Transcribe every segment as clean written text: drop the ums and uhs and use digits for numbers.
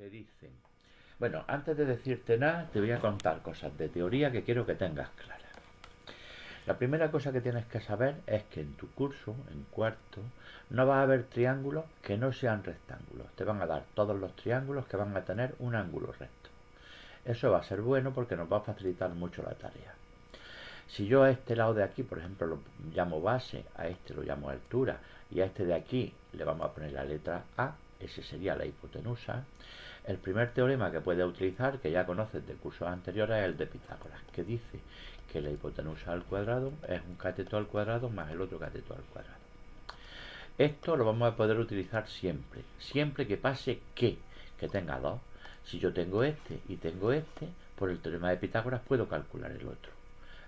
te dicen, bueno, antes de decirte nada, te voy a contar cosas de teoría que quiero que tengas claras. La primera cosa que tienes que saber es que en tu curso, en cuarto, no va a haber triángulos que no sean rectángulos. Te van a dar todos los triángulos que van a tener un ángulo recto. Eso va a ser bueno porque nos va a facilitar mucho la tarea. Si yo a este lado de aquí, por ejemplo, lo llamo base, a este lo llamo altura, y a este de aquí le vamos a poner la letra A, ese sería la hipotenusa. El primer teorema que puedes utilizar, que ya conoces de cursos anteriores, es el de Pitágoras, que dice que la hipotenusa al cuadrado es un cateto al cuadrado más el otro cateto al cuadrado. Esto lo vamos a poder utilizar siempre, siempre que pase que tenga dos. Si yo tengo este y tengo este, por el teorema de Pitágoras puedo calcular el otro.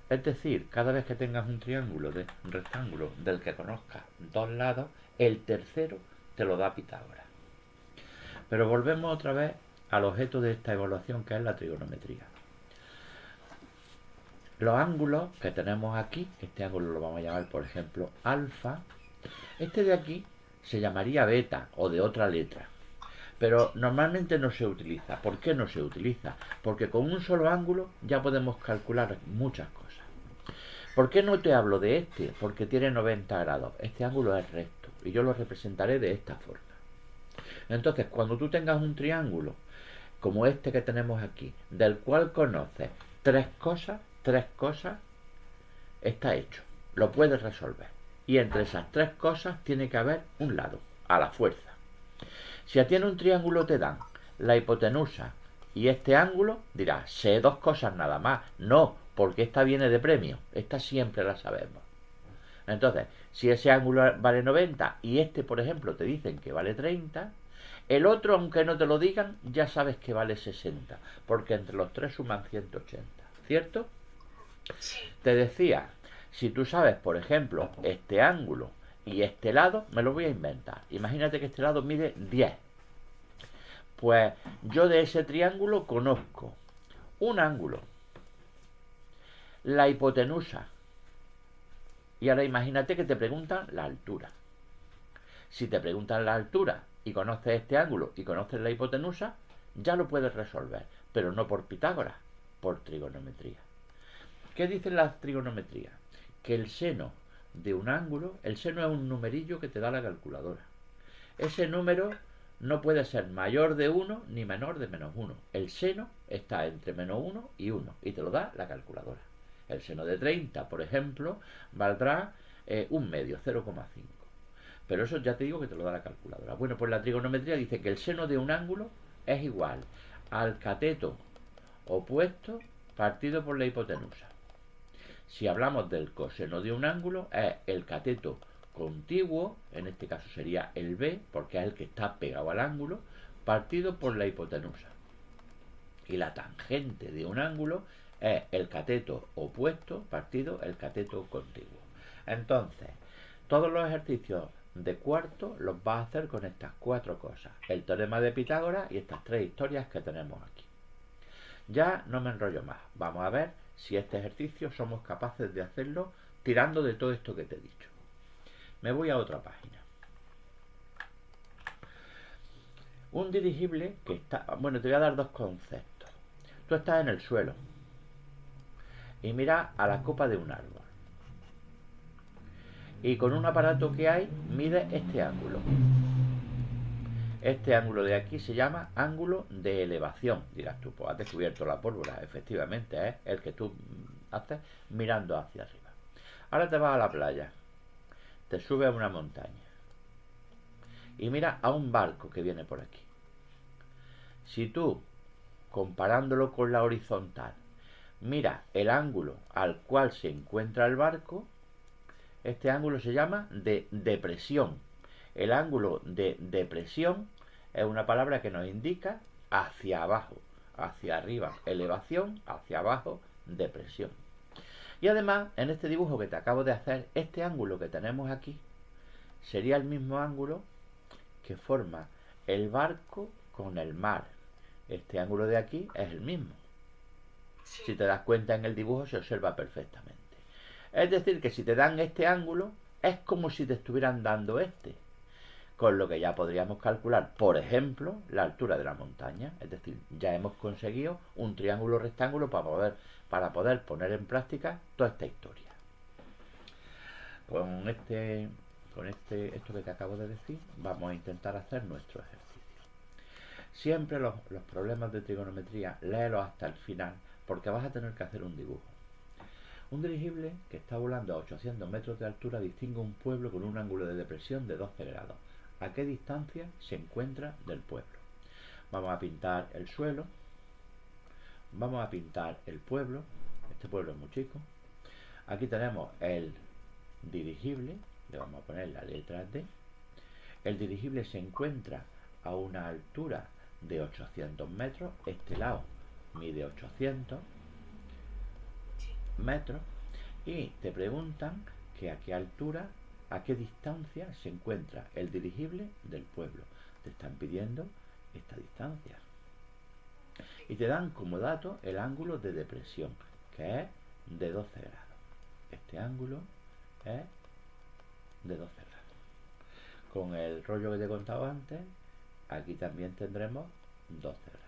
Es decir, cada vez que tengas un triángulo de un rectángulo del que conozcas dos lados, el tercero te lo da Pitágoras. Pero volvemos otra vez al objeto de esta evaluación, que es la trigonometría. Los ángulos que tenemos aquí, este ángulo lo vamos a llamar, por ejemplo, alfa. Este de aquí se llamaría beta o de otra letra. Pero normalmente no se utiliza. ¿Por qué no se utiliza? Porque con un solo ángulo ya podemos calcular muchas cosas. ¿Por qué no te hablo de este? Porque tiene 90 grados. Este ángulo es recto y yo lo representaré de esta forma. Entonces, cuando tú tengas un triángulo como este que tenemos aquí, del cual conoces tres cosas, está hecho. Lo puedes resolver. Y entre esas tres cosas tiene que haber un lado, a la fuerza. Si a ti en un triángulo te dan la hipotenusa y este ángulo, dirás, sé dos cosas nada más. No, porque esta viene de premio. Esta siempre la sabemos. Entonces, si ese ángulo vale 90 y este, por ejemplo, te dicen que vale 30, el otro, aunque no te lo digan, ya sabes que vale 60, porque entre los tres suman 180. ¿Cierto? Sí. Te decía, si tú sabes, por ejemplo, este ángulo y este lado, me lo voy a inventar. Imagínate que este lado mide 10. Pues yo de ese triángulo conozco un ángulo, la hipotenusa, y ahora imagínate que te preguntan la altura. Si te preguntan la altura y conoces este ángulo y conoces la hipotenusa, ya lo puedes resolver, pero no por Pitágoras, por trigonometría. ¿Qué dice la trigonometría? Que el seno de un ángulo, el seno es un numerillo que te da la calculadora. Ese número no puede ser mayor de 1 ni menor de -1. El seno está entre -1 y 1 y te lo da la calculadora. El seno de 30, por ejemplo, valdrá un medio, 0,5. Pero eso ya te digo que te lo da la calculadora. Bueno, pues la trigonometría dice que el seno de un ángulo es igual al cateto opuesto partido por la hipotenusa. Si hablamos del coseno de un ángulo, es el cateto contiguo, en este caso sería el B, porque es el que está pegado al ángulo, partido por la hipotenusa. Y la tangente de un ángulo es el cateto opuesto partido el cateto contiguo. Entonces, todos los ejercicios de cuarto los vas a hacer con estas cuatro cosas: el teorema de Pitágoras y estas tres historias que tenemos aquí. Ya no me enrollo más. Vamos a ver si este ejercicio somos capaces de hacerlo tirando de todo esto que te he dicho. Me voy a otra página. Un dirigible que está... Bueno, te voy a dar dos conceptos. Tú estás en el suelo y miras a la copa de un árbol. Y con un aparato que hay, mide este ángulo. Este ángulo de aquí se llama ángulo de elevación. Dirás tú, pues has descubierto la pólvora. Efectivamente, es el que tú haces mirando hacia arriba. Ahora te vas a la playa, te subes a una montaña y miras a un barco que viene por aquí. Si tú, comparándolo con la horizontal, miras el ángulo al cual se encuentra el barco, este ángulo se llama de depresión. El ángulo de depresión es una palabra que nos indica hacia abajo, hacia arriba, elevación, hacia abajo, depresión. Y además, en este dibujo que te acabo de hacer, este ángulo que tenemos aquí sería el mismo ángulo que forma el barco con el mar. Este ángulo de aquí es el mismo. Sí. Si te das cuenta, en el dibujo se observa perfectamente. Es decir, que si te dan este ángulo, es como si te estuvieran dando este. Con lo que ya podríamos calcular, por ejemplo, la altura de la montaña. Es decir, ya hemos conseguido un triángulo rectángulo para poder poner en práctica toda esta historia. Esto que te acabo de decir, vamos a intentar hacer nuestro ejercicio. Siempre los problemas de trigonometría, léelos hasta el final, porque vas a tener que hacer un dibujo. Un dirigible que está volando a 800 metros de altura distingue un pueblo con un ángulo de depresión de 12 grados. ¿A qué distancia se encuentra del pueblo? Vamos a pintar el suelo, vamos a pintar el pueblo. Este pueblo es muy chico. Aquí tenemos el dirigible, le vamos a poner la letra D. El dirigible se encuentra a una altura de 800 metros. Este lado mide 800 metros y te preguntan que a qué altura, a qué distancia se encuentra el dirigible del pueblo. Te están pidiendo esta distancia y te dan como dato el ángulo de depresión, que es de 12 grados. Este ángulo es de 12 grados. Con el rollo que te he contado antes, aquí también tendremos 12 grados.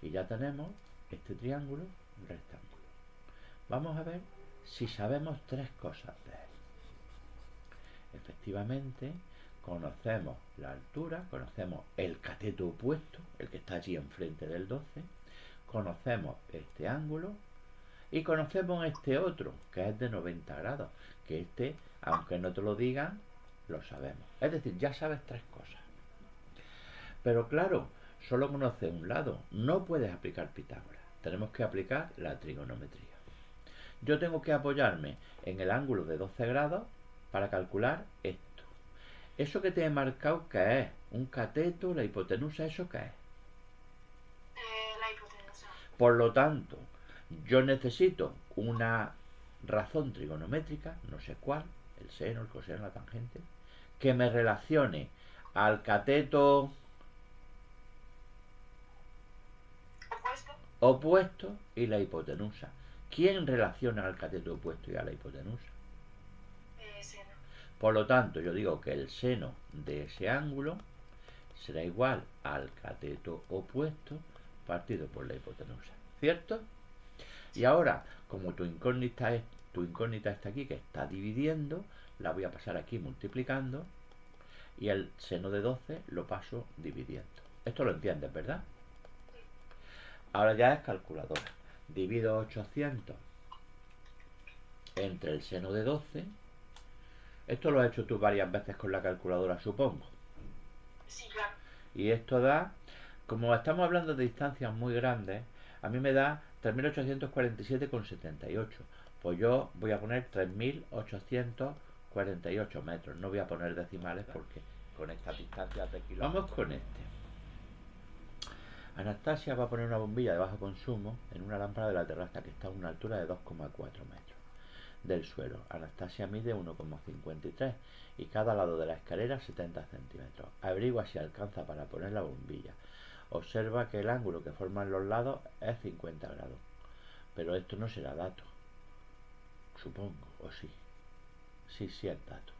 Y ya tenemos este triángulo rectángulo. Vamos a ver si sabemos tres cosas de él. Efectivamente, conocemos la altura, conocemos el cateto opuesto, el que está allí enfrente del 12, conocemos este ángulo y conocemos este otro, que es de 90 grados, que este, aunque no te lo digan, lo sabemos. Es decir, ya sabes tres cosas. Pero claro, solo conoces un lado, no puedes aplicar Pitágoras. Tenemos que aplicar la trigonometría. Yo tengo que apoyarme en el ángulo de 12 grados para calcular esto. Eso que te he marcado, ¿qué es? Un cateto, la hipotenusa, ¿eso qué es? La hipotenusa. Por lo tanto, yo necesito una razón trigonométrica, no sé cuál, el seno, el coseno, la tangente, que me relacione al cateto opuesto y la hipotenusa. ¿Quién relaciona al cateto opuesto y a la hipotenusa? Seno. Por lo tanto, yo digo que el seno de ese ángulo será igual al cateto opuesto partido por la hipotenusa. ¿Cierto? Y ahora, como tu incógnita está aquí, que está dividiendo, la voy a pasar aquí multiplicando y el seno de 12 lo paso dividiendo. Esto lo entiendes, ¿verdad? Ahora ya es calculadora. Divido 800 entre el seno de 12. Esto lo has hecho tú varias veces con la calculadora, supongo. Sí, claro. Y esto da, como estamos hablando de distancias muy grandes, a mí me da 3.847,78. Pues yo voy a poner 3.848 metros. No voy a poner decimales porque con esta distancia de kilómetros. Vamos con este. Anastasia va a poner una bombilla de bajo consumo en una lámpara de la terraza que está a una altura de 2,4 metros del suelo. Anastasia mide 1,53 y cada lado de la escalera 70 centímetros. Averigua si alcanza para poner la bombilla. Observa que el ángulo que forman los lados es 50 grados. Pero esto no será dato, supongo, o sí. Sí es dato.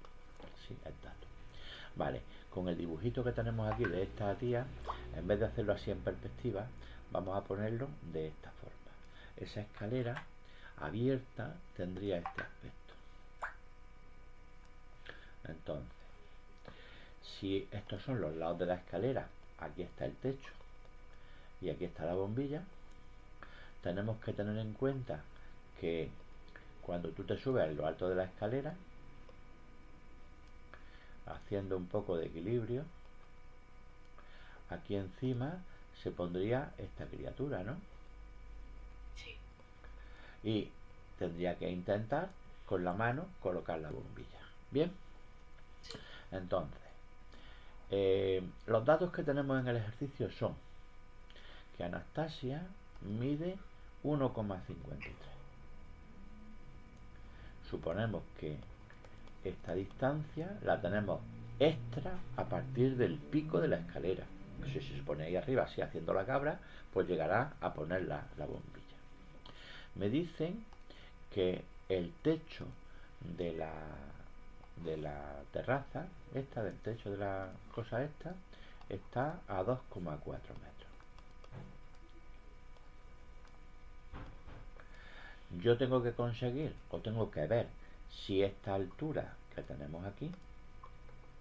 Sí es dato. Vale, con el dibujito que tenemos aquí de esta tía, en vez de hacerlo así en perspectiva, vamos a ponerlo de esta forma. Esa escalera abierta tendría este aspecto. Entonces, si estos son los lados de la escalera, aquí está el techo y aquí está la bombilla, tenemos que tener en cuenta que cuando tú te subes a lo alto de la escalera, haciendo un poco de equilibrio, aquí encima se pondría esta criatura, ¿no? Sí. Y tendría que intentar con la mano colocar la bombilla. ¿Bien? Sí. Entonces, los datos que tenemos en el ejercicio son que Anastasia mide 1,53. Suponemos que esta distancia la tenemos extra a partir del pico de la escalera. Si se pone ahí arriba, así haciendo la cabra, pues llegará a poner la bombilla. Me dicen que el techo de la terraza, esta, del techo de la cosa esta, está a 2,4 metros. Yo tengo que conseguir o tengo que ver si esta altura que tenemos aquí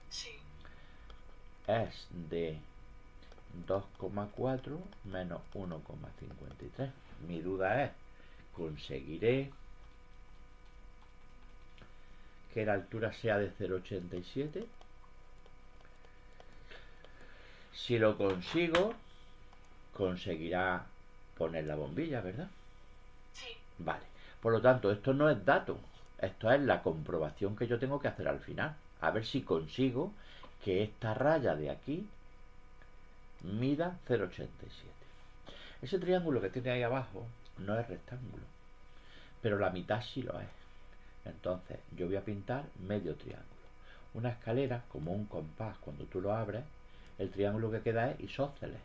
Sí. es de 2,4 menos 1,53. Mi duda es, ¿conseguiré que la altura sea de 0,87? Si lo consigo, conseguirá poner la bombilla, ¿verdad? Sí. Vale. Por lo tanto, esto no es dato. Esto es la comprobación que yo tengo que hacer al final. A ver si consigo que esta raya de aquí mida 0,87. Ese triángulo que tiene ahí abajo no es rectángulo, pero la mitad sí lo es. Entonces yo voy a pintar medio triángulo. Una escalera, como un compás, cuando tú lo abres, el triángulo que queda es isósceles.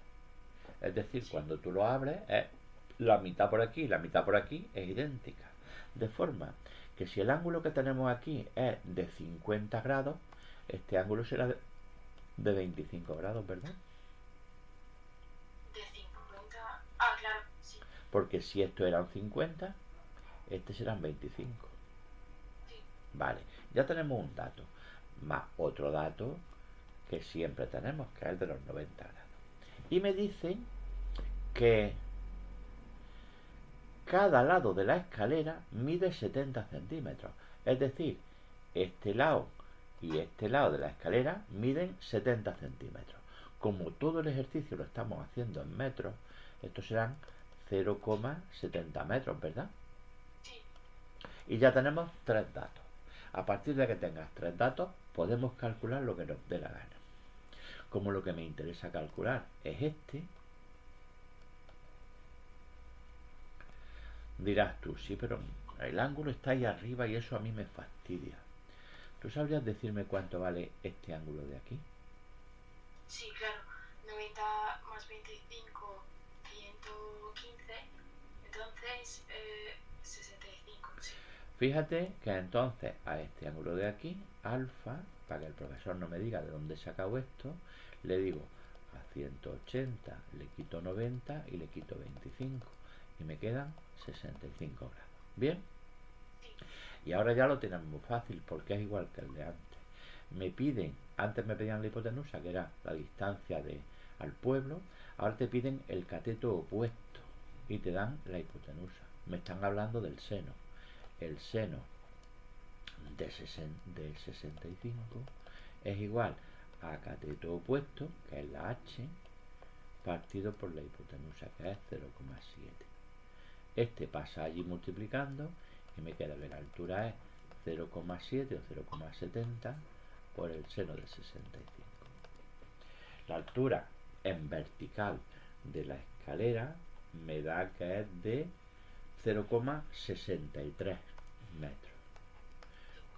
Es decir, cuando tú lo abres, es la mitad por aquí y la mitad por aquí es idéntica. De forma que si el ángulo que tenemos aquí es de 50 grados, este ángulo será de 25 grados, ¿verdad? De 50. Ah, claro, sí. Porque si esto eran 50, este serán 25. Sí. Vale, ya tenemos un dato, más otro dato que siempre tenemos, que es el de los 90 grados. Y me dicen que cada lado de la escalera mide 70 centímetros. Es decir, este lado y este lado de la escalera miden 70 centímetros. Como todo el ejercicio lo estamos haciendo en metros, estos serán 0,70 metros, ¿verdad? Sí. Y ya tenemos tres datos. A partir de que tengas tres datos, podemos calcular lo que nos dé la gana. Como lo que me interesa calcular es este, dirás tú, sí, pero el ángulo está ahí arriba y eso a mí me fastidia. ¿Tú sabrías decirme cuánto vale este ángulo de aquí? Sí, claro. 90 más 25, 115. Entonces, 65, sí. Fíjate que entonces a este ángulo de aquí, alfa, para que el profesor no me diga de dónde he sacado esto, le digo a 180 le quito 90 y le quito 25 y me quedan 65 grados. ¿Bien? Sí. Y ahora ya lo tenemos muy fácil porque es igual que el de antes. Me piden, antes me pedían la hipotenusa, que era la distancia al pueblo, ahora te piden el cateto opuesto y te dan la hipotenusa. Me están hablando del seno. El seno de 65 es igual a cateto opuesto, que es la h, partido por la hipotenusa, que es 0,7. Este pasa allí multiplicando y me queda que la altura es 0,7 o 0,70 por el seno de 65. La altura en vertical de la escalera me da que es de 0,63 metros,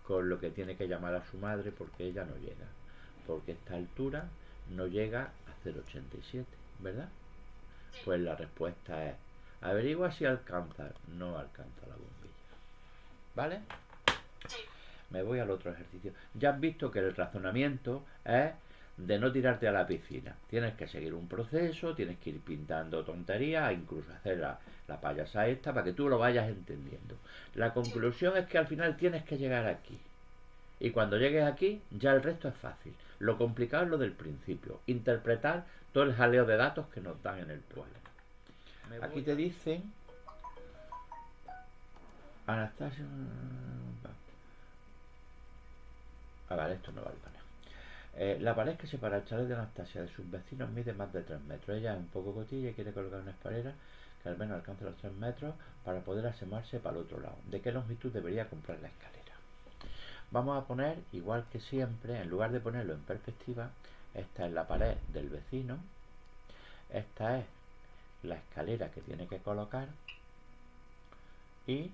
con lo que tiene que llamar a su madre porque ella no llega, porque esta altura no llega a 0,87, ¿verdad? Pues la respuesta es, averigua si alcanza. No alcanza la bombilla. ¿Vale? Sí. Me voy al otro ejercicio. Ya has visto que el razonamiento es de no tirarte a la piscina. Tienes que seguir un proceso, tienes que ir pintando tonterías, incluso hacer la payasa esta para que tú lo vayas entendiendo. La conclusión es que al final tienes que llegar aquí. Y cuando llegues aquí, ya el resto es fácil. Lo complicado es lo del principio. Interpretar todo el jaleo de datos que nos dan en el pueblo. Aquí te dicen Anastasia. Vale, esto no vale para nada. La pared que separa el chalet de Anastasia de sus vecinos mide más de 3 metros. Ella es un poco cotilla y quiere colocar una escalera que al menos alcance los 3 metros para poder asomarse para el otro lado. ¿De qué longitud debería comprar la escalera? Vamos a poner, igual que siempre, en lugar de ponerlo en perspectiva, esta es la pared del vecino, esta es la escalera que tiene que colocar y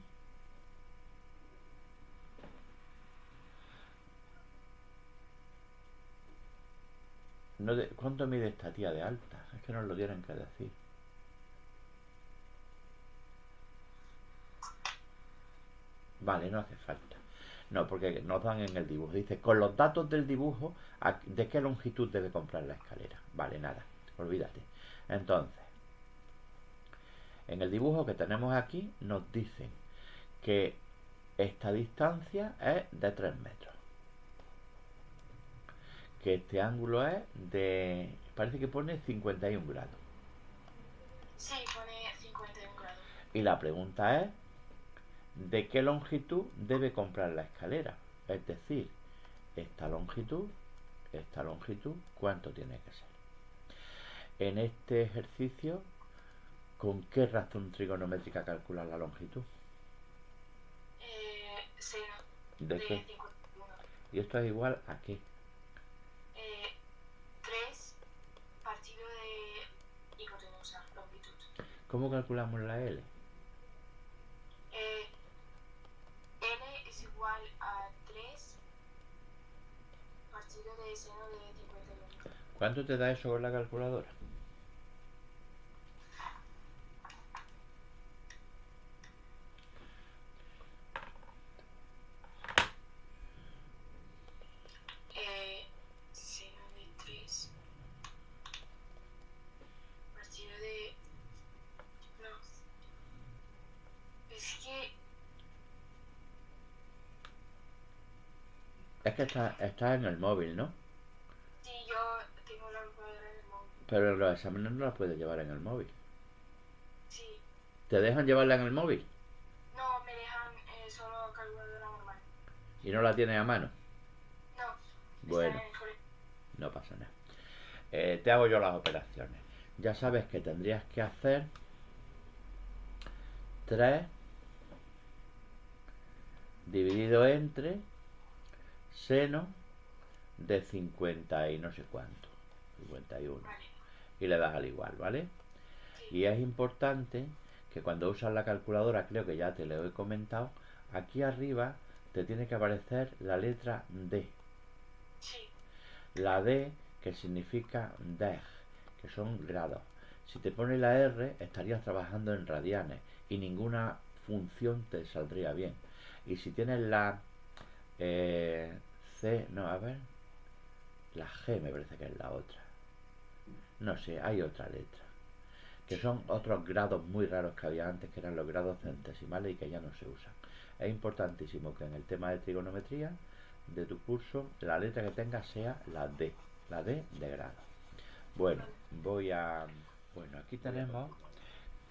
¿cuánto mide esta tía de alta? Es que nos lo tienen que decir. Vale, no hace falta. No, porque nos dan en el dibujo. Dice, con los datos del dibujo, ¿de qué longitud debe comprar la escalera? Vale, nada, olvídate. Entonces, en el dibujo que tenemos aquí, nos dicen que esta distancia es de 3 metros. Que este ángulo es de... parece que pone 51 grados. Sí, pone 51 grados. Y la pregunta es, ¿de qué longitud debe comprar la escalera? Es decir, esta longitud, ¿cuánto tiene que ser? En este ejercicio, ¿con qué razón trigonométrica calcular la longitud? Seno De de esto, 51. ¿y esto es igual a qué? 3 partido de hipotenusa, longitud. ¿Cómo calculamos la L? L es igual a 3 partido de seno de 51. ¿Cuánto te da eso con la calculadora? Seno de 3 partido de... No. Es que... Es que está en el móvil, ¿no? Sí, yo tengo la calculadora en el móvil. Pero en los exámenes no la puedes llevar en el móvil. Sí. ¿Te dejan llevarla en el móvil? No, me dejan solo calculadora normal. ¿Y no la tienes a mano? No. Bueno, Está en el colegio. no pasa nada. Te hago yo las operaciones. Ya sabes que tendrías que hacer 3 dividido entre seno de 50 y no sé cuánto, 51. Vale. Y le das al igual, ¿vale? Sí. Y es importante que cuando usas la calculadora, creo que ya te lo he comentado, aquí arriba te tiene que aparecer la letra D. Sí. La D que significa deg, que son grados. Si te pone la R, estarías trabajando en radianes y ninguna función te saldría bien. Y si tienes la C, no, a ver, la G me parece que es la otra. No sé, hay otra letra. Que son otros grados muy raros que había antes, que eran los grados centesimales y que ya no se usan. Es importantísimo que en el tema de trigonometría de tu curso la letra que tengas sea la D de grado. Bueno, bueno, aquí tenemos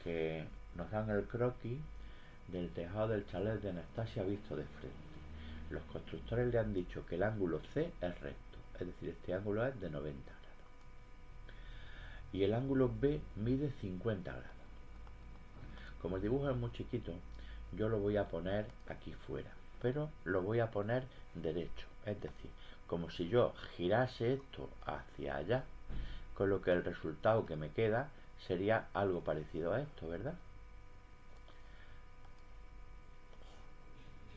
que nos dan el croquis del tejado del chalet de Anastasia visto de frente. Los constructores le han dicho que el ángulo C es recto, es decir, este ángulo es de 90 grados. Y el ángulo B mide 50 grados. Como el dibujo es muy chiquito, yo lo voy a poner aquí fuera, pero lo voy a poner derecho, es decir, como si yo girase esto hacia allá, con lo que el resultado que me queda sería algo parecido a esto, ¿verdad?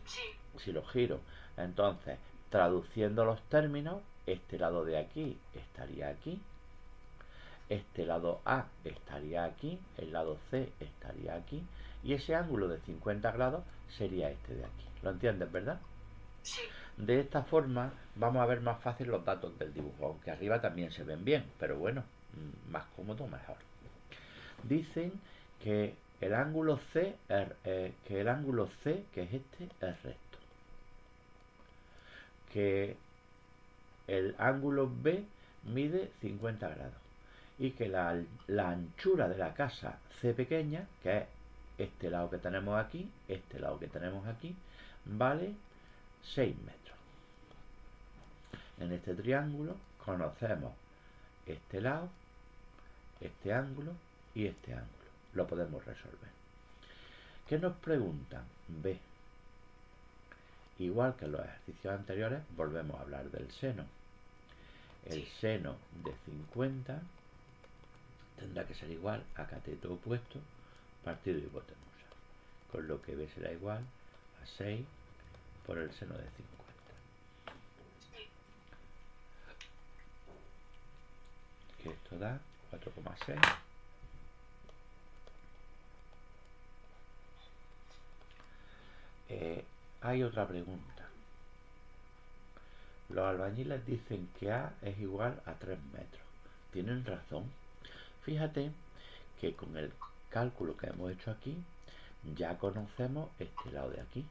Sí. Si lo giro, entonces, traduciendo los términos, este lado de aquí estaría aquí, este lado A estaría aquí, el lado C estaría aquí, y ese ángulo de 50 grados sería este de aquí. ¿Lo entiendes, verdad? Sí. De esta forma vamos a ver más fácil los datos del dibujo, aunque arriba también se ven bien, pero bueno, más cómodo, mejor. Dicen que el ángulo C, que es este, es recto. Que el ángulo B mide 50 grados. Y que la anchura de la casa C pequeña, que es este lado que tenemos aquí, este lado que tenemos aquí, vale 6 metros. En este triángulo conocemos este lado, este ángulo y este ángulo. Lo podemos resolver. ¿Qué nos preguntan? B. Igual que en los ejercicios anteriores, volvemos a hablar del seno. El seno de 50 tendrá que ser igual a cateto opuesto partido de hipotenusa, con lo que B será igual a 6 por el seno de 50. Que esto da 4,6. Hay otra pregunta. Los albañiles dicen que A es igual a 3 metros. Tienen razón. Fíjate que con el cálculo que hemos hecho aquí, ya conocemos este lado de aquí.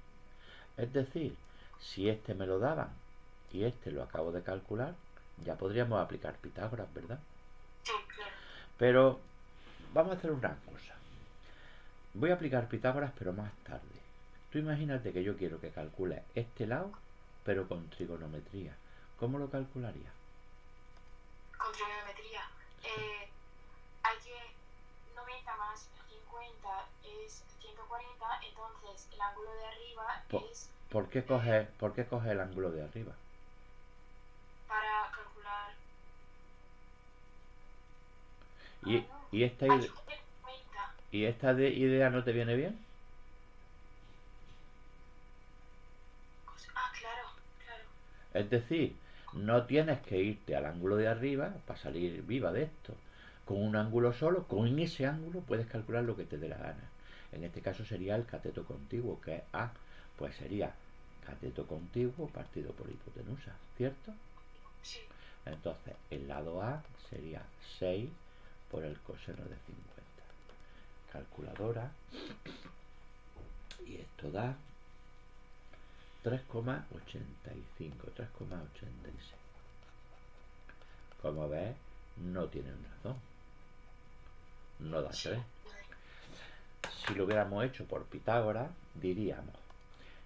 Es decir, si este me lo daban y este lo acabo de calcular, ya podríamos aplicar Pitágoras, ¿verdad? Sí, claro. Pero vamos a hacer una cosa. Voy a aplicar Pitágoras, pero más tarde. Tú imagínate que yo quiero que calcules este lado, pero con trigonometría. ¿Cómo lo calcularía? Con trigonometría. Hay que 90 más 50 es 140, entonces el ángulo de arriba ¿Por, es por qué coge el ángulo de arriba? para calcular. ¿Y, No. y esta, Hay ide- que coger 90. ¿Y esta idea no te viene bien? Ah, claro, claro. Es decir, no tienes que irte al ángulo de arriba para salir viva de esto. Con un ángulo solo, con ese ángulo puedes calcular lo que te dé la gana. En este caso sería el cateto contiguo, que es A. Pues sería cateto contiguo partido por hipotenusa, ¿cierto? Sí. Entonces, el lado A sería 6 por el coseno de 50. Calculadora. Y esto da 3,85, 3,86. Como ves, no tienen razón. No da 3. Si lo hubiéramos hecho por Pitágoras, diríamos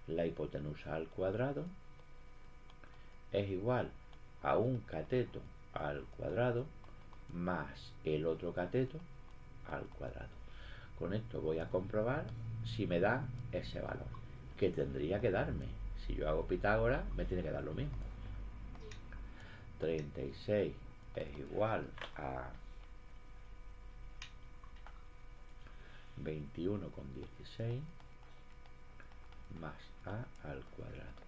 la hipotenusa al cuadrado es igual a un cateto al cuadrado más el otro cateto al cuadrado. Con esto voy a comprobar si me da ese valor, que tendría que darme. Si yo hago Pitágoras, me tiene que dar lo mismo. 36 es igual a 21,16 más A al cuadrado.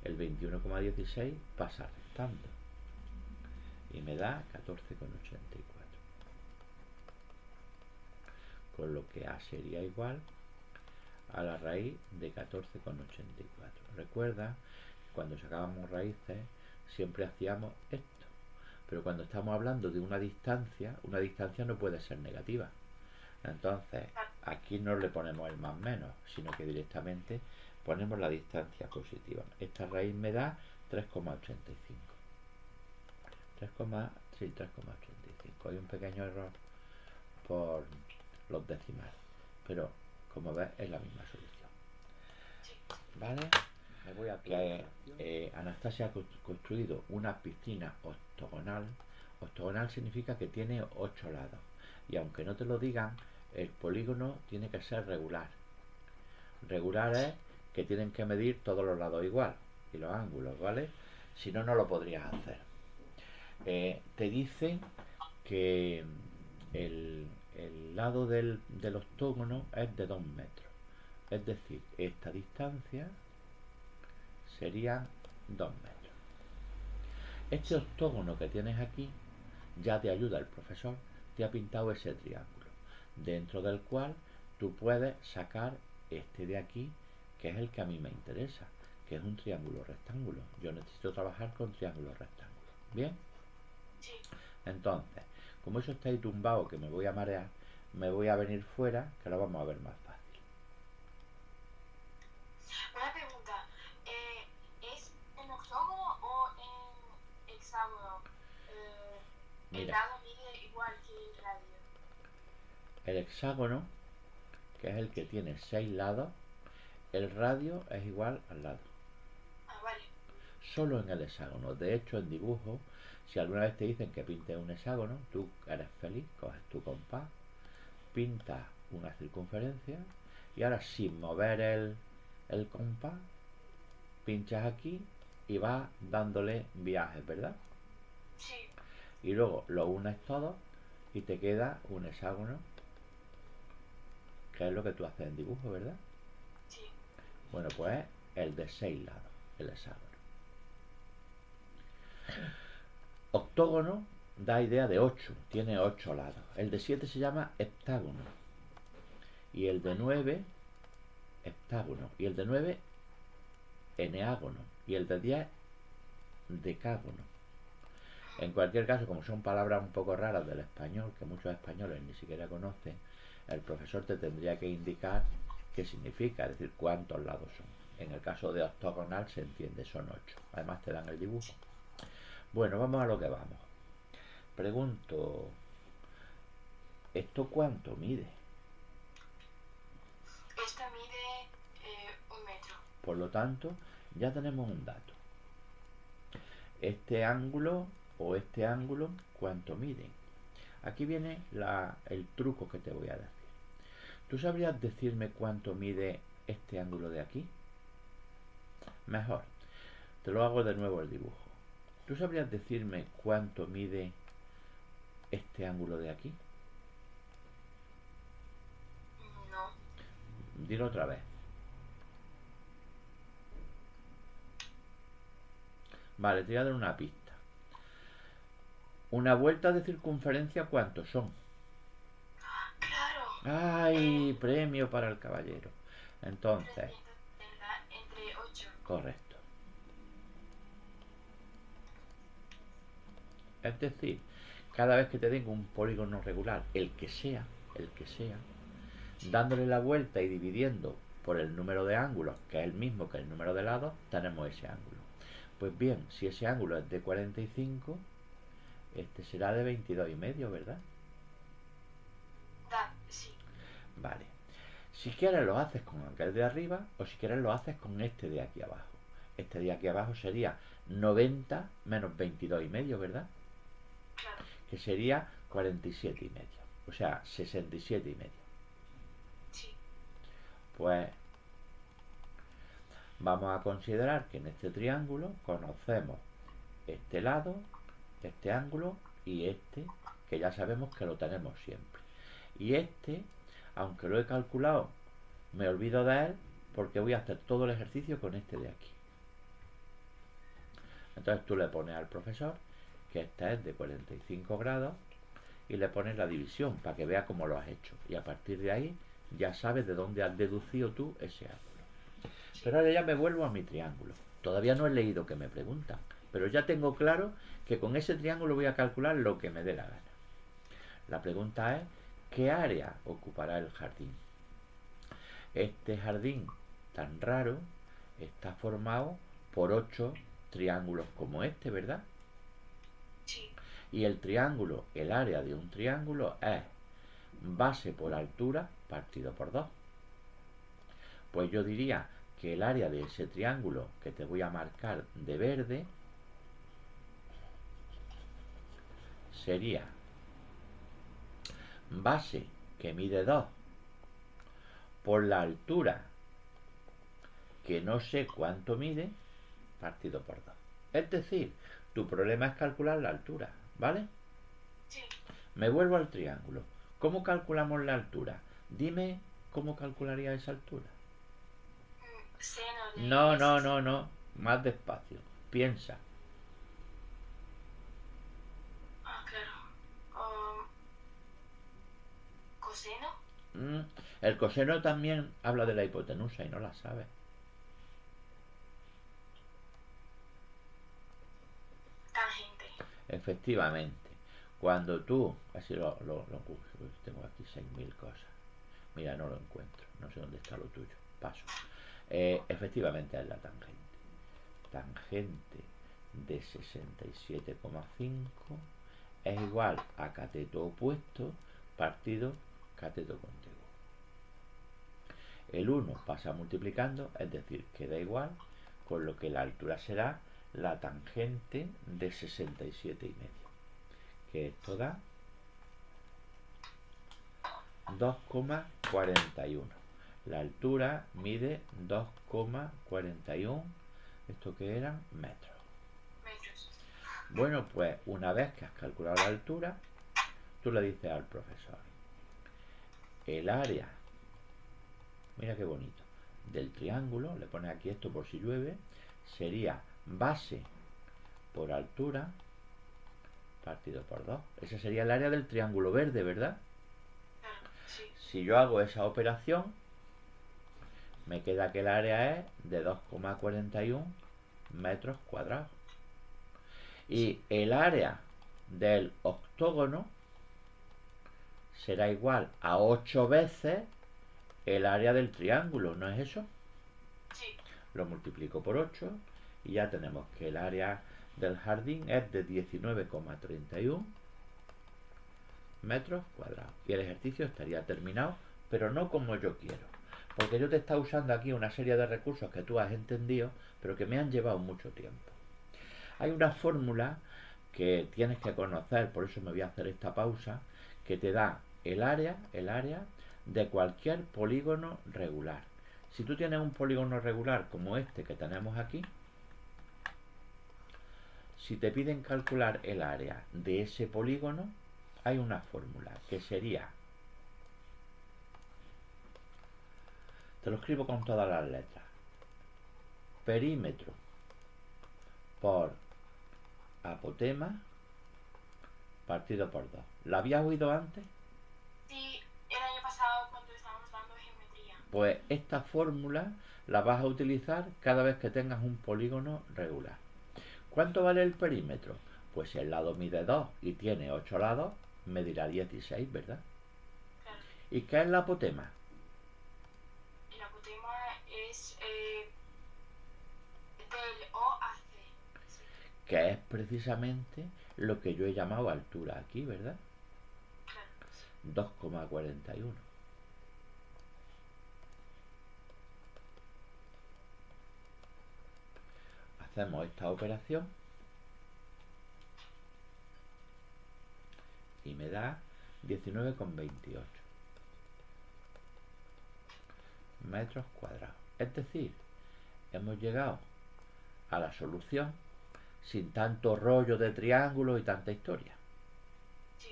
El 21,16 pasa restando y me da 14,84. Con lo que A sería igual a la raíz de 14,84. Recuerda que cuando sacábamos raíces siempre hacíamos esto. Pero cuando estamos hablando de una distancia no puede ser negativa. Entonces, aquí no le ponemos el más menos, sino que directamente ponemos la distancia positiva. Esta raíz me da 3,85. 3,85. Hay un pequeño error por los decimales, pero como ves es la misma solución. ¿Vale? Me voy a que Anastasia ha construido una piscina octogonal. Octogonal significa que tiene 8 lados. Y aunque no te lo digan, el polígono tiene que ser regular. Regular es que tienen que medir todos los lados igual y los ángulos, ¿vale? Si no, no lo podrías hacer. Te dicen que el lado del octógono es de 2 metros. Es decir, esta distancia serían 2 metros. Este octógono que tienes aquí, ya te ayuda el profesor, te ha pintado ese triángulo, dentro del cual tú puedes sacar este de aquí, que es el que a mí me interesa, que es un triángulo rectángulo. Yo necesito trabajar con triángulos rectángulos. ¿Bien? Sí. Entonces, como eso está ahí tumbado, que me voy a marear, me voy a venir fuera, que lo vamos a ver más fácil. Una pregunta. ¿Es en octógono o en hexágono? El Mira, lado mide igual que el radio. el hexágono, que es el que tiene 6 lados, el radio es igual al lado. Ah, vale. Solo en el hexágono. De hecho, en dibujo, si alguna vez te dicen que pintes un hexágono, tú eres feliz, coges tu compás, pintas una circunferencia y ahora sin mover el compás, pinchas aquí y vas dándole viajes, ¿verdad? Sí. Y luego lo unes todo y te queda un hexágono, que es lo que tú haces en dibujo, ¿verdad? Sí. Bueno, pues el de 6 lados, el hexágono. Octógono da idea de 8, tiene 8 lados. El de 7 se llama heptágono. Y el de 9, heptágono. Y el de 9, eneágono. Y el de 10, decágono. En cualquier caso, como son palabras un poco raras del español, que muchos españoles ni siquiera conocen, el profesor te tendría que indicar qué significa, es decir, cuántos lados son. En el caso de octogonal se entiende, son 8. Además te dan el dibujo. Bueno, vamos a lo que vamos. Pregunto, ¿esto cuánto mide? Esta mide 1 metro. Por lo tanto, ya tenemos un dato. Este ángulo o este ángulo, ¿cuánto mide? Aquí viene el truco que te voy a decir. ¿Tú sabrías decirme cuánto mide este ángulo de aquí? Mejor, te lo hago de nuevo el dibujo. ¿Tú sabrías decirme cuánto mide este ángulo de aquí? No. Dilo otra vez. Vale, te voy a dar una pista. Una vuelta de circunferencia, ¿cuántos son? Claro. ¡Ay! Premio para el caballero. Entonces, 360 entre 8. correcto. Es decir, cada vez que te den un polígono regular, el que sea, dándole la vuelta y dividiendo por el número de ángulos, que es el mismo que el número de lados, tenemos ese ángulo. Pues bien, si ese ángulo es de 45, este será de 22,5, ¿verdad? Sí. Vale. Si quieres lo haces con aquel de arriba o si quieres lo haces con este de aquí abajo. Este de aquí abajo sería 90 menos 22,5, ¿verdad? Claro. Que sería 47,5. O sea, 67,5. Sí. Pues vamos a considerar que en este triángulo conocemos este lado, este ángulo y este, que ya sabemos que lo tenemos siempre. Y este, aunque lo he calculado, me olvido de él porque voy a hacer todo el ejercicio con este de aquí. Entonces tú le pones al profesor que esta es de 45 grados y le pones la división para que vea cómo lo has hecho. Y a partir de ahí ya sabes de dónde has deducido tú ese ángulo. Pero ahora ya me vuelvo a mi triángulo. Todavía no he leído que me preguntan, pero ya tengo claro que con ese triángulo voy a calcular lo que me dé la gana. La pregunta es, ¿qué área ocupará el jardín? Este jardín tan raro está formado por 8 triángulos como este, ¿verdad? Sí. Y el triángulo, el área de un triángulo es base por altura partido por 2. Pues yo diría que el área de ese triángulo que te voy a marcar de verde sería base, que mide 2, por la altura, que no sé cuánto mide, partido por 2. Es decir, tu problema es calcular la altura, ¿vale? Sí. Me vuelvo al triángulo. ¿Cómo calculamos la altura? Dime cómo calcularía esa altura. Seno de No. Más despacio. Piensa. Claro. Coseno. El coseno también habla de la hipotenusa y no la sabes. Tangente. Efectivamente. Cuando tú, así tengo aquí 6.000 cosas. Mira, no lo encuentro. No sé dónde está lo tuyo. Paso. Efectivamente es la tangente. Tangente de 67,5 es igual a cateto opuesto partido cateto contiguo. El 1 pasa multiplicando, es decir, queda igual, con lo que la altura será la tangente de 67,5, que esto da 2,41. La altura mide 2,41. ¿Esto qué eran? Metros. Bueno, pues una vez que has calculado la altura, tú le dices al profesor, el área, mira qué bonito, del triángulo, le pones aquí esto por si llueve, sería base por altura partido por 2. Ese sería el área del triángulo verde, ¿verdad? Sí. Si yo hago esa operación, me queda que el área es de 2,41 metros cuadrados. Y el área del octógono será igual a 8 veces el área del triángulo, ¿no es eso? Sí. Lo multiplico por 8 y ya tenemos que el área del jardín es de 19,31 metros cuadrados. Y el ejercicio estaría terminado, pero no como yo quiero. Porque yo te está usando aquí una serie de recursos que tú has entendido, pero que me han llevado mucho tiempo. Hay una fórmula que tienes que conocer, por eso me voy a hacer esta pausa, que te da el área de cualquier polígono regular. Si tú tienes un polígono regular como este que tenemos aquí, si te piden calcular el área de ese polígono, hay una fórmula que sería, te lo escribo con todas las letras, perímetro por apotema partido por 2. ¿La habías oído antes? Sí, el año pasado cuando estábamos dando geometría. Pues esta fórmula la vas a utilizar cada vez que tengas un polígono regular. ¿Cuánto vale el perímetro? Pues si el lado mide 2 y tiene 8 lados, medirá 16, ¿verdad? Claro. ¿Y qué es la apotema? El apotema es del O a C. Sí. Que es precisamente lo que yo he llamado altura aquí, ¿verdad? Claro. Sí. 2,41. Hacemos esta operación y me da 19,28 metros cuadrados. Es decir, hemos llegado a la solución sin tanto rollo de triángulo y tanta historia. Sí.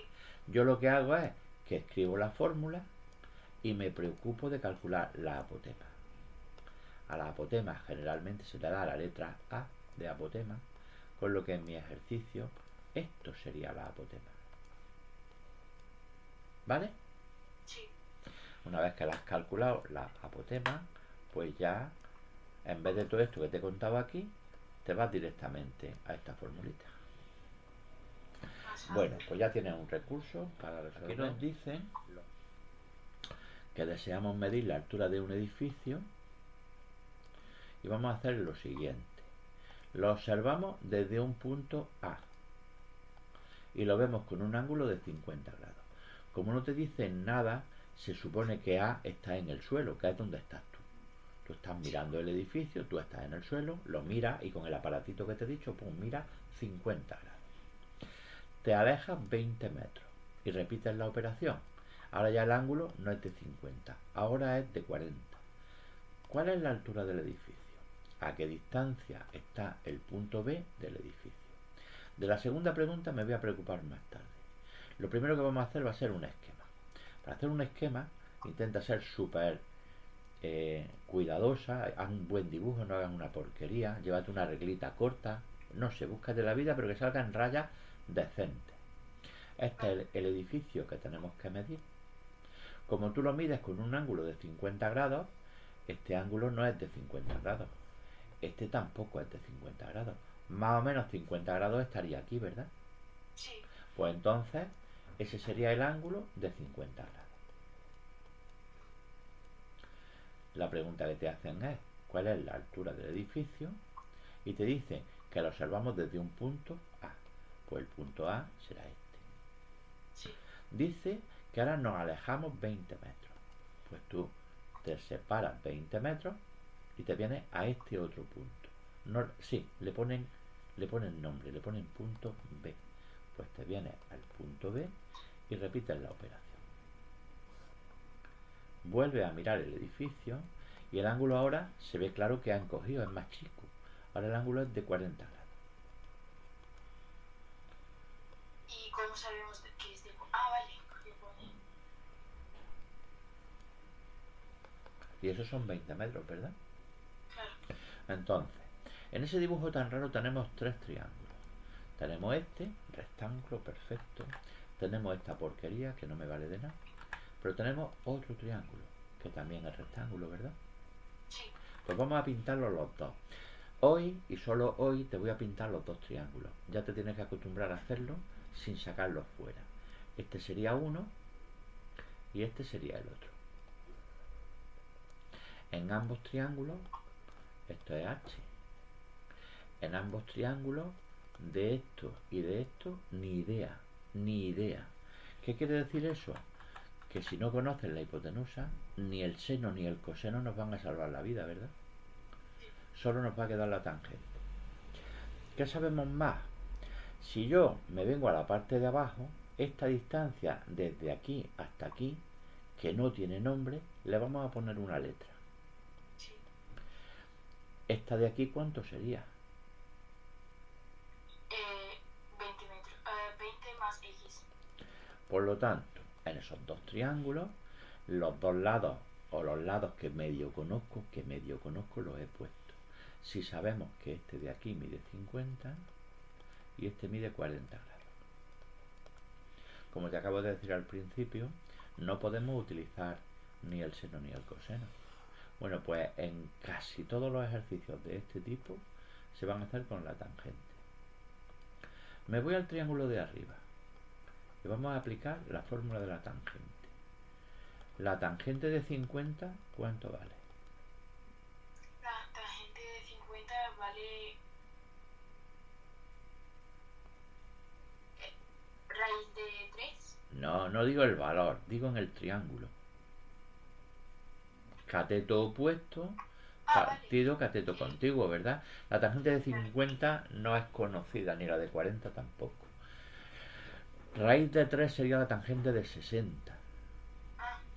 Yo lo que hago es que escribo la fórmula y me preocupo de calcular la apotema. A la apotema generalmente se le da la letra A de apotema, con lo que en mi ejercicio esto sería la apotema. ¿Vale? Sí. Una vez que la has calculado, la apotema, pues ya, en vez de todo esto que te he contado aquí, te vas directamente a esta formulita. Bueno, pues ya tienes un recurso para resolver. Aquí nos dicen que deseamos medir la altura de un edificio y vamos a hacer lo siguiente. Lo observamos desde un punto A y lo vemos con un ángulo de 50 grados. Como no te dicen nada, se supone que A está en el suelo, que es donde estás tú. Tú estás mirando el edificio, tú estás en el suelo, lo miras y con el aparatito que te he dicho, pues mira 50 grados. Te alejas 20 metros y repites la operación. Ahora ya el ángulo no es de 50, ahora es de 40. ¿Cuál es la altura del edificio? ¿A qué distancia está el punto B del edificio? De la segunda pregunta me voy a preocupar más tarde. Lo primero que vamos a hacer va a ser un esquema. Para hacer un esquema, intenta ser súper cuidadosa, haz un buen dibujo, no hagas una porquería, llévate una reglita corta, no sé, búscate la vida, pero que salga en rayas decentes. Este es el edificio que tenemos que medir. Como tú lo mides con un ángulo de 50 grados, este ángulo no es de 50 grados. Este tampoco es de 50 grados. Más o menos 50 grados estaría aquí, ¿verdad? Sí. Pues entonces, ese sería el ángulo de 50 grados. La pregunta que te hacen es, ¿cuál es la altura del edificio? Y te dice que lo observamos desde un punto A. Pues el punto A será este. Sí. Dice que ahora nos alejamos 20 metros. Pues tú te separas 20 metros y te vienes a este otro punto. No, sí, le ponen nombre, le ponen punto B. Pues te vienes al punto B y repites la operación. Vuelve a mirar el edificio y el ángulo ahora se ve claro que ha encogido, es más chico. Ahora el ángulo es de 40 grados. ¿Y cómo sabemos que es de... Ah, vale, porque pone... Y esos son 20 metros, ¿verdad? Claro. Entonces, en ese dibujo tan raro tenemos tres triángulos. Tenemos este, rectángulo perfecto. Tenemos esta porquería que no me vale de nada. Pero tenemos otro triángulo, que también es rectángulo, ¿verdad? Sí. Pues vamos a pintarlo los dos. Hoy y solo hoy te voy a pintar los dos triángulos. Ya te tienes que acostumbrar a hacerlo sin sacarlos fuera. Este sería uno y este sería el otro. En ambos triángulos, esto es H. En ambos triángulos, de esto y de esto, ni idea, ni idea. ¿Qué quiere decir eso? Que si no conoces la hipotenusa, ni el seno ni el coseno nos van a salvar la vida, ¿verdad? Solo nos va a quedar la tangente. ¿Qué sabemos más? Si yo me vengo a la parte de abajo, esta distancia desde aquí hasta aquí, que no tiene nombre, le vamos a poner una letra. Sí. Esta de aquí, ¿cuánto sería? 20 metros. 20 más X. Por lo tanto, en esos dos triángulos, los dos lados o los lados que medio conozco los he puesto. Si sabemos que este de aquí mide 50 y este mide 40 grados. Como te acabo de decir al principio, no podemos utilizar ni el seno ni el coseno. Bueno, pues en casi todos los ejercicios de este tipo se van a hacer con la tangente. Me voy al triángulo de arriba y vamos a aplicar la fórmula de la tangente. La tangente de 50, ¿cuánto vale? La tangente de 50 vale raíz de 3. No, no digo el valor, digo en el triángulo. Cateto opuesto, partido, Vale. cateto contiguo, ¿verdad? La tangente de 50 no es conocida, ni la de 40 tampoco. Raíz de 3 sería la tangente de 60,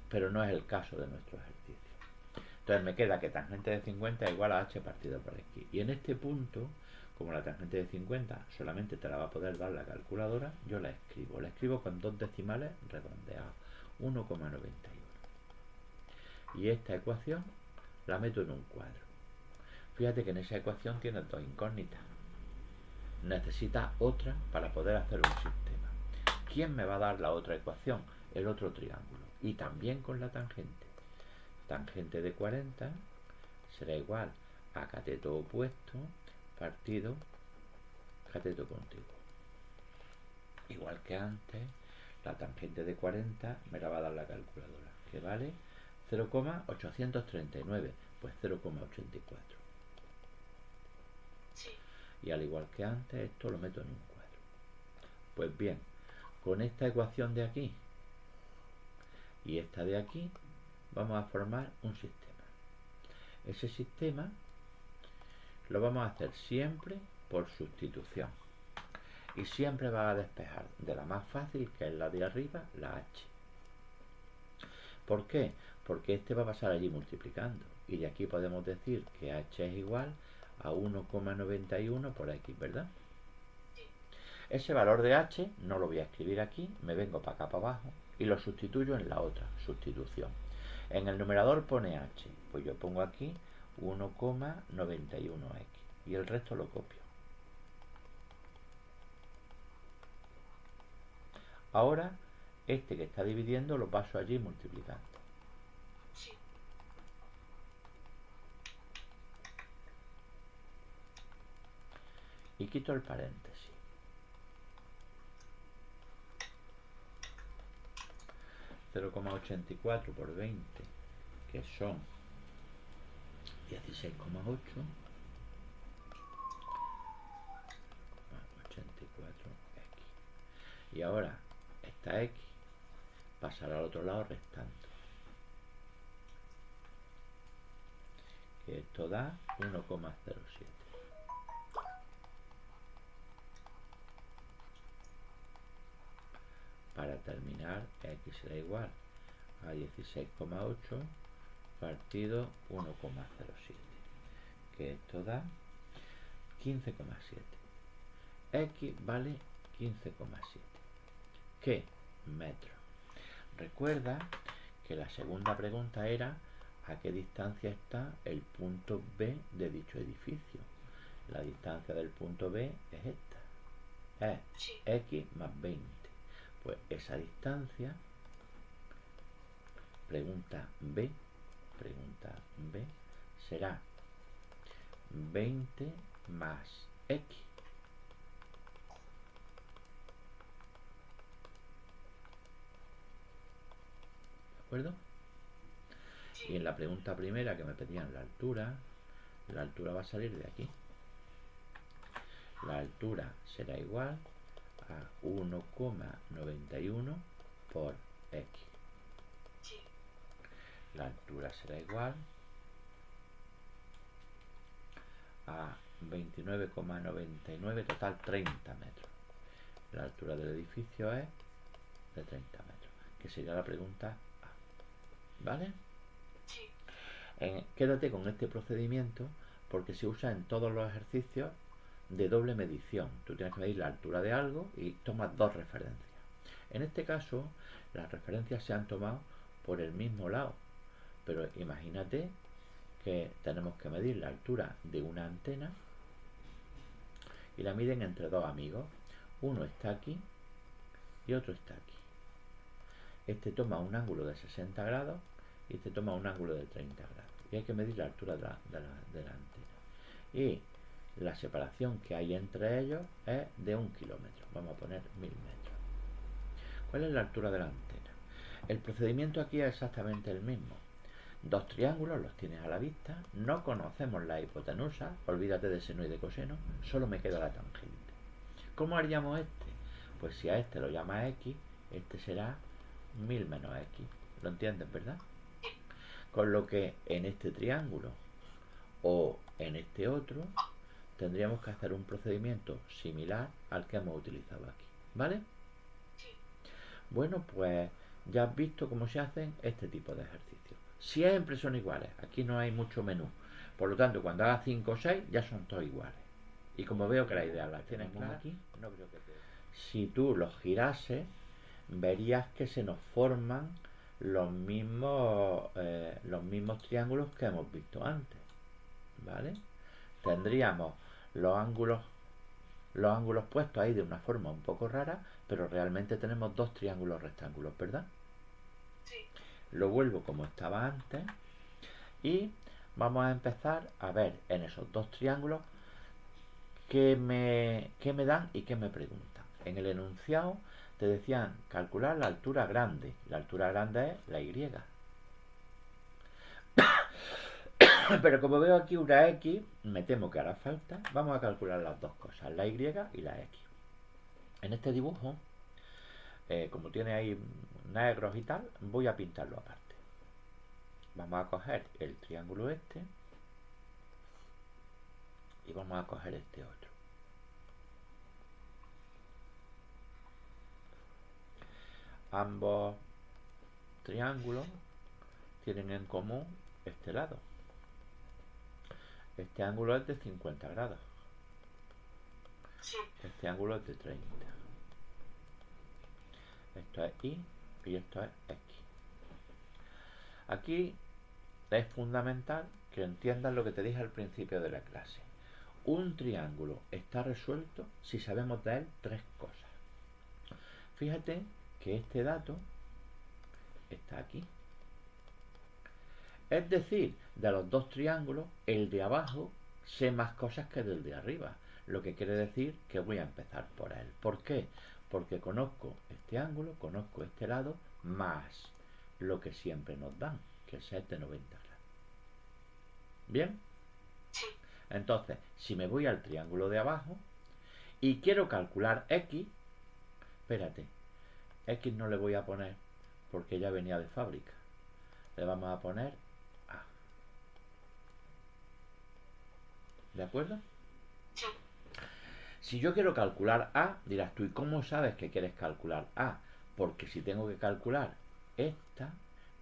pero no es el caso de nuestro ejercicio. Entonces me queda que tangente de 50 es igual a h partido por x. Y en este punto, como la tangente de 50 solamente te la va a poder dar la calculadora, yo la escribo. La escribo con dos decimales redondeados, 1,91. Y esta ecuación la meto en un cuadro. Fíjate que en esa ecuación tienes dos incógnitas. Necesitas otra para poder hacer un sistema. ¿Quién me va a dar la otra ecuación? El otro triángulo. Y también con la tangente. Tangente de 40 será igual a cateto opuesto partido cateto contiguo. Igual que antes, la tangente de 40 me la va a dar la calculadora, que vale 0,839, pues 0,84. Sí. Y al igual que antes, esto lo meto en un cuadro. Pues bien, con esta ecuación de aquí y esta de aquí, vamos a formar un sistema. Ese sistema lo vamos a hacer siempre por sustitución. Y siempre va a despejar de la más fácil, que es la de arriba, la h. ¿Por qué? Porque este va a pasar allí multiplicando. Y de aquí podemos decir que h es igual a 1,91 por x, ¿verdad? Sí. Ese valor de h no lo voy a escribir aquí, me vengo para acá para abajo y lo sustituyo en la otra, sustitución. En el numerador pone h, pues yo pongo aquí 1,91x y el resto lo copio. Ahora, este que está dividiendo lo paso allí multiplicando. Sí. Y quito el paréntesis. ,84 por 20, que son 16,8, 84x. Y ahora esta x pasará al otro lado restando, que esto da 1,07. Para terminar, x será igual a 16,8 partido 1,07, que esto da 15,7. X vale 15,7. ¿Qué? Metros. Recuerda que la segunda pregunta era a qué distancia está el punto B de dicho edificio. La distancia del punto B es esta. Es x más 20. Pues esa distancia, pregunta B, será 20 más x. ¿De acuerdo? Y en la pregunta primera que me pedían la altura va a salir de aquí. La altura será igual a 1,91 por x. La altura será igual a 29,99, total 30 metros. La altura del edificio es de 30 metros, que sería la pregunta A. ¿Vale? Sí. Quédate con este procedimiento porque se usa en todos los ejercicios de doble medición. Tú tienes que medir la altura de algo y tomas dos referencias. En este caso, las referencias se han tomado por el mismo lado, pero imagínate que tenemos que medir la altura de una antena y la miden entre dos amigos. Uno está aquí y otro está aquí. Este toma un ángulo de 60 grados y este toma un ángulo de 30 grados. Y hay que medir la altura de la antena. Y la separación que hay entre ellos es de 1 kilómetro. Vamos a poner 1000 metros. ¿Cuál es la altura de la antena? El procedimiento aquí es exactamente el mismo. Dos triángulos los tienes a la vista, no conocemos la hipotenusa, olvídate de seno y de coseno, solo me queda la tangente. ¿Cómo haríamos este? Pues si a este lo llamas x, este será 1000 menos x. ¿Lo entiendes, verdad? Con lo que en este triángulo o en este otro tendríamos que hacer un procedimiento similar al que hemos utilizado aquí. ¿Vale? Bueno, pues ya has visto cómo se hacen este tipo de ejercicios. Siempre son iguales, aquí no hay mucho menú. Por lo tanto, cuando hagas 5 o 6 ya son todos iguales. Y como veo que la idea la tienes clara aquí, no creo que si tú los girases, verías que se nos forman los mismos triángulos que hemos visto antes. ¿Vale? Tendríamos los ángulos puestos ahí de una forma un poco rara, pero realmente tenemos dos triángulos rectángulos, ¿verdad? Sí. Lo vuelvo como estaba antes y vamos a empezar a ver en esos dos triángulos qué me dan y qué me preguntan. En el enunciado te decían calcular la altura grande. La altura grande es la Y. Pero como veo aquí una X, me temo que hará falta. Vamos a calcular las dos cosas, la Y y la X. En este dibujo, como tiene ahí negros y tal, voy a pintarlo aparte. Vamos a coger el triángulo este y vamos a coger este otro. Ambos triángulos tienen en común este lado. Este ángulo es de 50 grados. Sí. Este ángulo es de 30. Esto es Y y esto es X. Aquí es fundamental que entiendas lo que te dije al principio de la clase. Un triángulo está resuelto si sabemos de él tres cosas. Fíjate que este dato está aquí. Es decir, de los dos triángulos, el de abajo sé más cosas que del de arriba. Lo que quiere decir que voy a empezar por él. ¿Por qué? Porque conozco este ángulo, conozco este lado, más lo que siempre nos dan, que es de 90 grados. ¿Bien? Sí. Entonces, si me voy al triángulo de abajo y quiero calcular X, espérate, X no le voy a poner porque ya venía de fábrica. Le vamos a poner A. ¿De acuerdo? Sí. Si yo quiero calcular A, dirás tú, ¿y cómo sabes que quieres calcular A? Porque si tengo que calcular esta,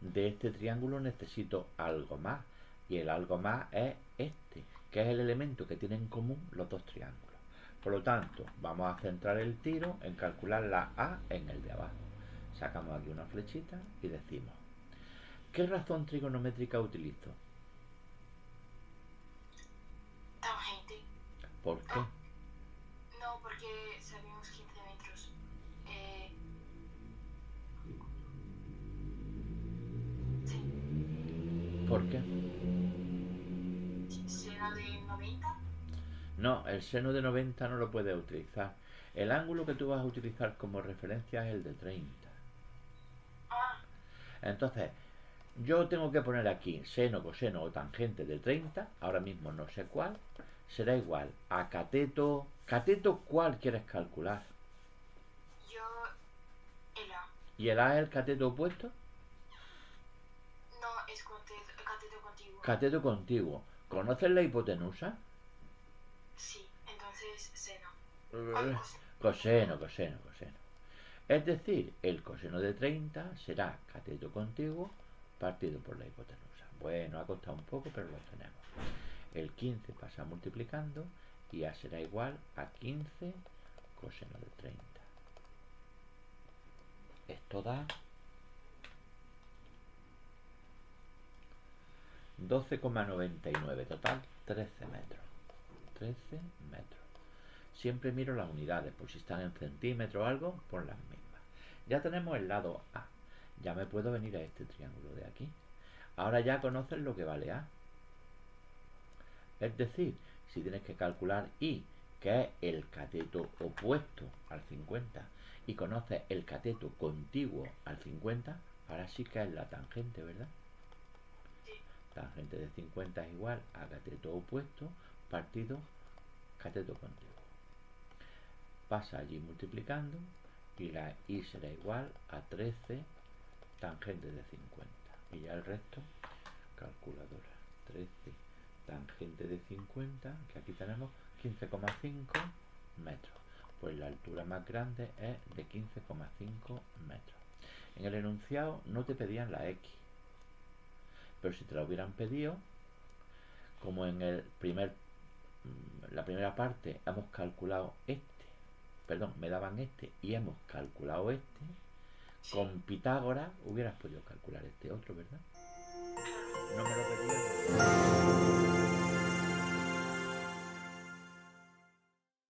de este triángulo necesito algo más. Y el algo más es este, que es el elemento que tienen en común los dos triángulos. Por lo tanto, vamos a centrar el tiro en calcular la A en el de abajo. Sacamos aquí una flechita y decimos, ¿qué razón trigonométrica utilizo? Tangente. ¿Por qué? No, porque sabemos 15 metros. Sí. ¿Por qué? ¿Será de 90? No, el seno de 90 no lo puedes utilizar. El ángulo que tú vas a utilizar como referencia es el de 30. Ah, Entonces, yo tengo que poner aquí seno, coseno o tangente de 30, ahora mismo no sé cuál, será igual a cateto. ¿Cateto cuál quieres calcular? yo el A. ¿Y el A es el cateto opuesto? No, es cateto contiguo. Cateto contiguo. ¿Conoces la hipotenusa? Sí, entonces seno. Ay, Eh, Coseno, coseno, coseno. Es decir, el coseno de 30 será cateto contiguo partido por la hipotenusa. Bueno, ha costado un poco, pero lo tenemos. El 15 pasa multiplicando y A será igual a 15 coseno de 30. Esto da 12,99, total 13 metros. 13 metros. Siempre miro las unidades, por si están en centímetros o algo, pon las mismas. Ya tenemos el lado A. Ya me puedo venir a este triángulo de aquí. Ahora ya conoces lo que vale A. Es decir, si tienes que calcular I, que es el cateto opuesto al 50, y conoces el cateto contiguo al 50, ahora sí que es la tangente, ¿verdad? sí. Tangente de 50 es igual a cateto opuesto partido cateto contiguo. Pasa allí multiplicando y la I será igual a 13 tangente de 50. Y ya el resto, calculadora. 13 tangente de 50, que aquí tenemos 15,5 metros. Pues la altura más grande es de 15,5 metros. En el enunciado no te pedían la X, pero si te la hubieran pedido, como en la primera parte hemos calculado me daban este y hemos calculado este, Sí. con Pitágoras hubieras podido calcular este otro, ¿verdad?